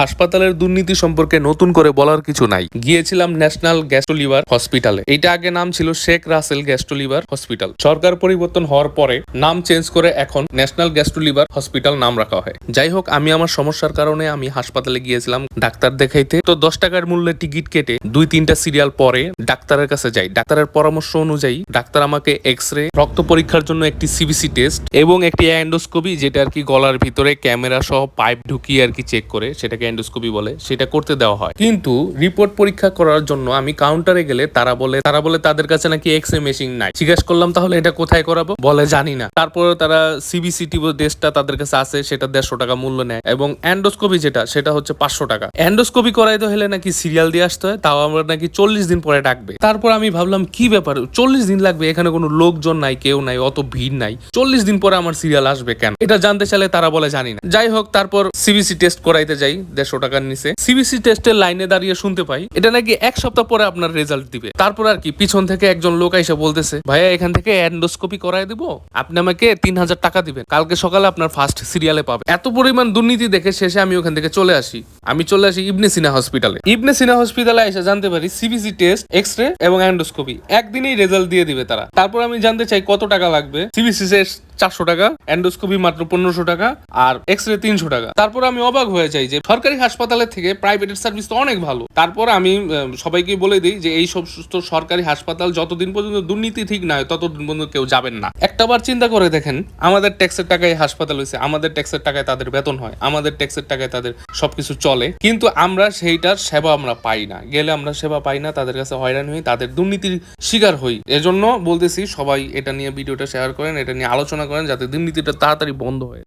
হাসপাতালের দুর্নীতি সম্পর্কে নতুন করে বলার কিছু নাই। গিয়েছিলাম ন্যাশনাল গ্যাস্ট্রোলিভার হসপিটালে। এইটা আগে নাম ছিল শেখ রাসেল গ্যাস্ট্রোলিভার হসপিটাল। সরকার পরিবর্তন হওয়ার পরে নাম চেঞ্জ করে এখন ন্যাশনাল গ্যাস্ট্রোলিভার হসপিটাল নাম রাখা হয়। যাই হোক, আমি আমার সমস্যার কারণে আমি হাসপাতালে গিয়েছিলাম ডাক্তার দেখাইতে। তো 10 টাকার মূল্যে টিকিট কেটে 2-3টা সিরিয়াল পরে ডাক্তারের কাছে যাই। ডাক্তারের পরামর্শ অনুযায়ী ডাক্তার আমাকে এক্স-রে, রক্ত পরীক্ষার জন্য একটি সিবিসি টেস্ট এবং একটি এন্ডোস্কোপি, যেটা আর কি গলার ভিতরে ক্যামেরা সহ পাইপ ঢুকিয়ে আর কি চেক করে, সেটাকে এন্ডোস্কোপি বলে, সেটা করতে দেওয়া হয়। কিন্তু রিপোর্ট পরীক্ষা করার জন্য আমি কাউন্টারে গেলে তারা বলে তাদের কাছে নাকি এক্স-রে মেশিন নাই। জিজ্ঞেস করলাম তাহলে এটা কোথায় করাবো, বলে জানি না। তারপরে তারা সিবিসি টেস্টটা তাদের কাছে আছে, সেটা 150 টাকা মূল্য নেয় এবং এন্ডোস্কোপি সেটা হচ্ছে 500 টাকা। এন্ডোস্কোপি করাইতে হলে নাকি সিরিয়াল দিয়ে আসতে হয়, তাও আমরা নাকি 40 দিন পরে ডাকবে। তারপর আমি ভাবলাম কি ব্যাপার, 40 দিন লাগবে, এখানে কোনো লোকজন নাই, কেউ নাই, অত ভিড় নাই, 40 দিন পরে আমার সিরিয়াল আসবে কেন? এটা জানতে চাইলে তারা বলে জানি না। যাই হোক, তারপর সিবিসি টেস্ট করাইতে যাই 150 টাকার নিচে। সিবিসি টেস্টের লাইনে দাঁড়িয়ে শুনতে পাই এটা নাকি 1 সপ্তাহ পরে আপনার রেজাল্ট দিবে। তারপর আর কি পিছন থেকে একজন লোক এসে বলতেছে, ভাইয়া এখান থেকে এন্ডোস্কোপি করাই দিব, আপনি আমাকে 3000 টাকা দিবেন, কালকে সকালে আপনার ফার্স্ট সিরিয়ালে পাবে। এত পরিমাণ দুর্নীতি দেখে শেষে আমি ওখান থেকে চলে আসি ইবনে সিনা হসপিটালে। ইবনে সিনা হসপিটালে এসে জানতে পারি সিবিসি টেস্ট, এক্স-রে এবং এন্ডোস্কোপি একদিনেই রেজাল্ট দিয়ে দিবে তারা। তারপর আমি জানতে চাই কত টাকা লাগবে। সিবিসি টেস্ট 400 টাকা, এন্ডোস্কোপি মাত্র 1500 টাকা আর এক্স-রে 300 টাকা। তারপর আমি অবাক হয়ে যাই যে সরকারি হাসপাতালের থেকে প্রাইভেটের সার্ভিস তো অনেক ভালো। তারপর আমি সবাইকে বলে দিই যে এই সমস্ত সরকারি হাসপাতাল যতদিন পর্যন্ত দুর্নীতি ঠিক না হয় ততদিন পর্যন্ত কেউ যাবেন না। একটাবার চিন্তা করে দেখেন, আমাদের ট্যাক্সের টাকায় হাসপাতাল হয়েছে, আমাদের ট্যাক্সের টাকায় তাদের বেতন হয়, আমাদের ট্যাক্সের টাকায় তাদের সবকিছু চলে, কিন্তু আমরা সেইটার সেবা আমরা পাই না। গেলে আমরা সেবা পাই না, তাদের কাছে হয়রান হই, তাদের দুর্নীতির শিকার হই। এজন্য বলতেছি সবাই এটা নিয়ে ভিডিওটা শেয়ার করেন, এটা নিয়ে আলোচনা করেন, যাতে দুর্নীতিটা তাড়াতাড়ি বন্ধ হয়।